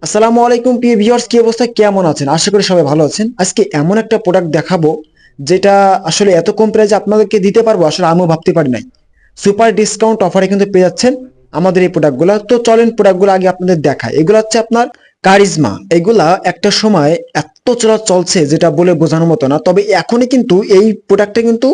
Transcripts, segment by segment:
আসসালামু আলাইকুম প্রিয় ভিউয়ার্স, কি অবস্থা, কেমন আছেন? আশা করি সবাই ভালো আছেন। আজকে এমন একটা প্রোডাক্ট দেখাবো যেটা আসলে এত কম প্রাইসে আপনাদেরকে দিতে পারবো, আসলে আমিও ভাবতে পারি নাই। সুপার ডিসকাউন্ট অফারে কিন্তু পেয়ে যাচ্ছেন আমাদের এই প্রোডাক্টগুলো। তো চলেন প্রোডাক্টগুলো আগে আপনাদের দেখায়। এগুলো হচ্ছে আপনার কারিজমা। এগুলা একটা সময় এত চলছে যেটা বলে বোঝানোর মতো না। তবে এখনই কিন্তু এই প্রোডাক্টটা কিন্তু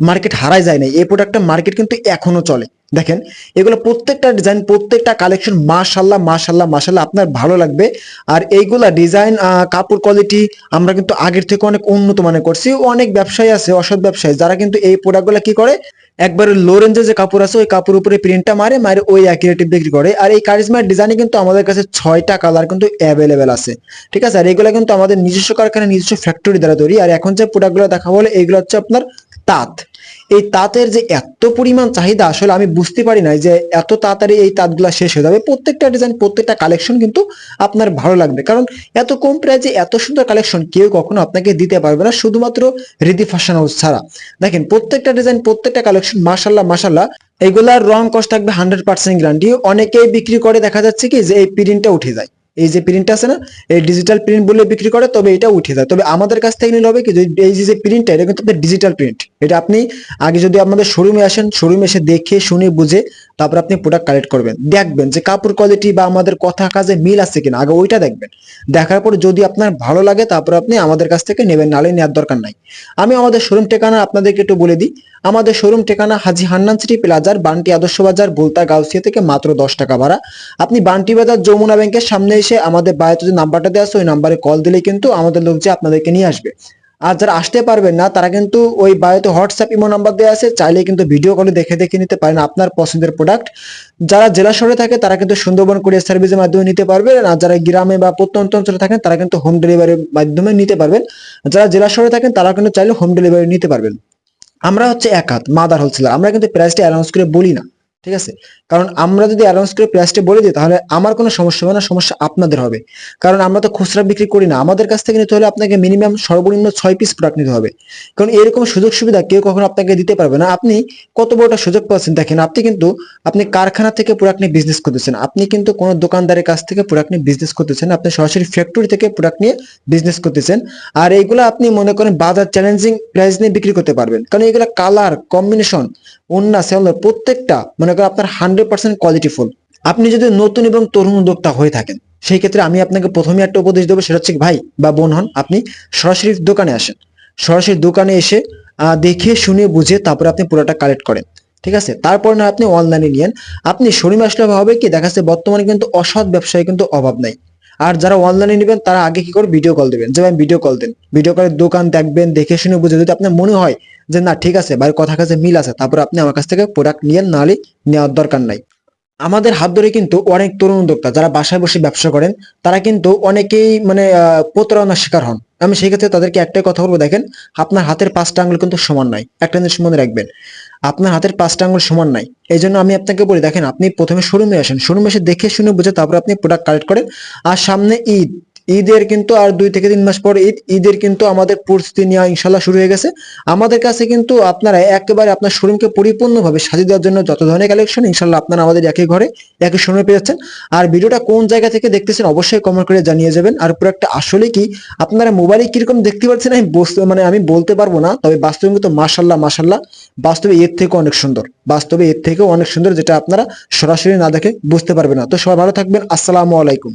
মার্কেট হারায় যায় নাই, এই প্রোডাক্টটা মার্কেট কিন্তু এখনো চলে। দেখেন, এগুলো প্রত্যেকটা ডিজাইন, প্রত্যেকটা কালেকশন মাশাল্লাহ মাশাল্লাহ মাশাল্লাহ, আপনার ভালো লাগবে। আর এইগুলা ডিজাইন, কাপড় কোয়ালিটি আমরা কিন্তু আগের থেকে অনেক উন্নত মানের করছি। অনেক ব্যবসায়ী আছে, অসৎ ব্যবসায়ী, যারা কিন্তু এই প্রোডাক্টগুলো কি করে, একবারে লো রেঞ্জে যে কাপড় আছে ওই কাপড় উপরে প্রিন্টটা মারে মারে ওই একই রেটে বিক্রি করে। আর এই কারিজমার ডিজাইনে কিন্তু আমাদের কাছে 6টা কালার কিন্তু অ্যাভেলেবেল আছে। ঠিক আছে, আর এগুলো কিন্তু আমাদের নিজস্ব কারখানা, নিজস্ব ফ্যাক্টরি দ্বারা তৈরি। আর এখন যে প্রোডাক্টগুলো দেখা বলে এইগুলো হচ্ছে আপনার তাঁত। এই তাঁতের যে এত পরিমাণ চাহিদা, আসলে আমি বুঝতে পারি না যে এত তাড়াতাড়ি এই তাঁতগুলা শেষ হয়ে যাবে। প্রত্যেকটা ডিজাইন, প্রত্যেকটা কালেকশন কিন্তু আপনার ভালো লাগবে, কারণ এত কম প্রাইসে এত সুন্দর কালেকশন কেউ কখনো আপনাকে দিতে পারবে না, শুধুমাত্র রিদি ফ্যাশন হাউস ছাড়া। দেখেন, প্রত্যেকটা ডিজাইন, প্রত্যেকটা কালেকশন মাশাল্লাহ মাশাল্লাহ। এগুলার রং কস থাকবে 100% গ্যারান্টি। অনেকেই বিক্রি করে দেখা যাচ্ছে কি যে এই প্রিন্টটা উঠে যায়। এই যে প্রিন্ট আছে না, এই ডিজিটাল প্রিন্ট বলে বিক্রি করে, তবে এটা উঠে যায়। তবে আমাদের কাছ থেকে নিলে হবে কি, এই যে প্রিন্টটা, এটা কিন্তু ডিজিটাল প্রিন্ট। এটা আপনি আগে যদি আমাদের শোরুমে আসেন, শোরুমে এসে দেখে শুনে বুঝে তারপর আপনি প্রোডাক্ট কালেক্ট করবেন, দেখবেন যে কাপড় কোয়ালিটি বা আমাদের কথা কাজে মিল আছে কিনা, আগে ওইটা দেখবেন। দেখার পর যদি আপনার ভালো লাগে তারপর আপনি আমাদের কাছ থেকে নেবেন, নালে নেওয়ার দরকার নাই। আমি আমাদের শোরুম ঠিকানা আপনাদেরকে একটু বলে দিই। আমাদের শোরুম ঠিকানা হাজী হান্নান সিটি প্লাজার, বান্টি আদর্শ বাজার, বুলতা, গাউসিয়া থেকে মাত্র 10 টাকা ভাড়া। আপনি বান্টি বাজার যমুনা ব্যাংকের সামনে এসে আমাদের বায়োতে যে নাম্বারটা দেওয়া আছে ওই নাম্বারে কল দিলে কিন্তু আমাদের লোক যে আপনাদেরকে নিয়ে আসবে। আর যারা আসতে পারবেন না তারা কিন্তু ওই বায়োতে হোয়াটসঅ্যাপ ইমো নাম্বার দেওয়া আছে, চাইলে কিন্তু ভিডিও কলে দেখে দেখে নিতে পারেন আপনার পছন্দের প্রোডাক্ট। যারা জেলা শহরে থাকে তারা কিন্তু সুন্দরবন কুরিয়ার সার্ভিসের মাধ্যমে নিতে পারবেন, আর যারা গ্রামে বা প্রত্যন্ত অঞ্চলে থাকেন তারা কিন্তু হোম ডেলিভারির মাধ্যমে নিতে পারবেন। যারা জেলা শহরে থাকেন তারা কিন্তু চাইলে হোম ডেলিভারি নিতে পারবেন। আমরা হচ্ছে এক হাত মাদার হোলসেলার, আমরা কিন্তু প্রাইসটা অ্যানাউন্স করে বলি না। ঠিক আছে, কারণ আমরা যদি অ্যানাউন্স করে প্রাইসটা বলে দিই তাহলে আমার কোনো সমস্যা হবে না, সমস্যা আপনাদের হবে। কারণ আমরা তো খুচরা বিক্রি করি না, আমাদের কাছ থেকে নিতে হলে আপনাকে মিনিমাম সর্বনিম্ন 6 পিস প্রোডাক্ট নিতে হবে। কারণ এরকম সুযোগ সুবিধা কেউ কখনো আপনাকে দিতে পারবে না। আপনি কত বড় একটা সুযোগ পাচ্ছেন, দেখেন, আপনি কিন্তু আপনি কারখানা থেকে প্রোডাক্ট নিয়ে বিজনেস করতেছেন, আপনি কিন্তু কোনো দোকানদারের কাছ থেকে প্রোডাক্ট নিয়ে বিজনেস করতেছেন, আপনি সরাসরি ফ্যাক্টরি থেকে প্রোডাক্ট নিয়ে বিজনেস করতেছেন। আর এইগুলো আপনি মনে করেন বাজার চ্যালেঞ্জিং প্রাইস নিয়ে বিক্রি করতে পারবেন, কারণ এগুলো কালার কম্বিনেশন, ওন্না সেলর, প্রত্যেকটা মনে করেন আপনার 100% কোয়ালিটিফুল। আপনি যদি নতুন এবং তরুণ উদ্যোক্তা হয়ে থাকেন, সেই ক্ষেত্রে আমি আপনাকে প্রথমে একটা উপদেশ দেবো, সেটা হচ্ছে ভাই বা বোন হন, আপনি সরাসরি দোকানে আসেন। সরাসরি দোকানে এসে দেখে শুনে বুঝে তারপরে আপনি পুরোটা কালেক্ট করেন। ঠিক আছে, তারপর না আপনি অনলাইনে নিয়েন। আপনি শোরুমে আসলে হবে কি, দেখা যাচ্ছে বর্তমানে কিন্তু অসৎ ব্যবসায়ী কিন্তু অভাব নাই। আর যারা অনলাইনে নেবেন তারা আগে কি করে ভিডিও কল দিবেন, যে ভাই ভিডিও কল দেন, ভিডিও কলের দোকান দেখবেন, দেখে শুনে বুঝে, যদি আপনার মনে হয় যে না ঠিক আছে ভাই, কথা কাছে মিল আছে, তারপর আপনি আমার কাছ থেকে প্রোডাক্ট নিয়েন, নাহলে নেওয়ার দরকার নাই। আমাদের হাত ধরে কিন্তু অনেক তরুণ উদ্যোক্তা যারা বাসায় বসে ব্যবসা করেন, তারা কিন্তু অনেকেই মানে প্রতারণার শিকার হন। আমি সেই ক্ষেত্রে তাদেরকে একটাই কথা বলবো, দেখেন, আপনার হাতের 5টা আঙ্গুল কিন্তু সমান নয়, একটা জিনিস মনে রাখবেন, আপনার হাতের 5টা আঙ্গুল সমান নাই। এই জন্য আমি আপনাকে বলি, দেখেন, আপনি প্রথমে শোরুমে আসেন, শোরুমে এসে দেখে শুনে বুঝে তারপর আপনি প্রোডাক্ট কালেক্ট করেন। আর সামনে ঈদ, ঈদের কিন্তু আর 2 থেকে 3 মাস পর ঈদ, ঈদের কিন্তু আমাদের প্রস্তুতি নেওয়া ইনশাল্লাহ শুরু হয়ে গেছে। আমাদের কাছে কিন্তু আপনারা একেবারে আপনার শোরুমকে পরিপূর্ণভাবে সাজিয়ে দেওয়ার জন্য যত ধরনের কালেকশন ইনশাল্লাহ আপনারা আমাদের একই ঘরে একই শোরুমে পেয়ে যাচ্ছেন। আর ভিডিওটা কোন জায়গা থেকে দেখতেছেন অবশ্যই কমেন্ট করে জানিয়ে যাবেন। আর প্রোডাক্টটা আসলে কি আপনারা মোবাইলে কিরকম দেখতে পাচ্ছেন আমি আমি বলতে পারবো না, তবে বাস্তবে কিন্তু মাশাল্লাহ মাশাল্লাহ, বাস্তবে এর থেকে অনেক সুন্দর, বাস্তবে এর থেকেও অনেক সুন্দর, যেটা আপনারা সরাসরি না দেখে বুঝতে পারবেন না। তো সবাই ভালো থাকবেন, আসসালামু আলাইকুম।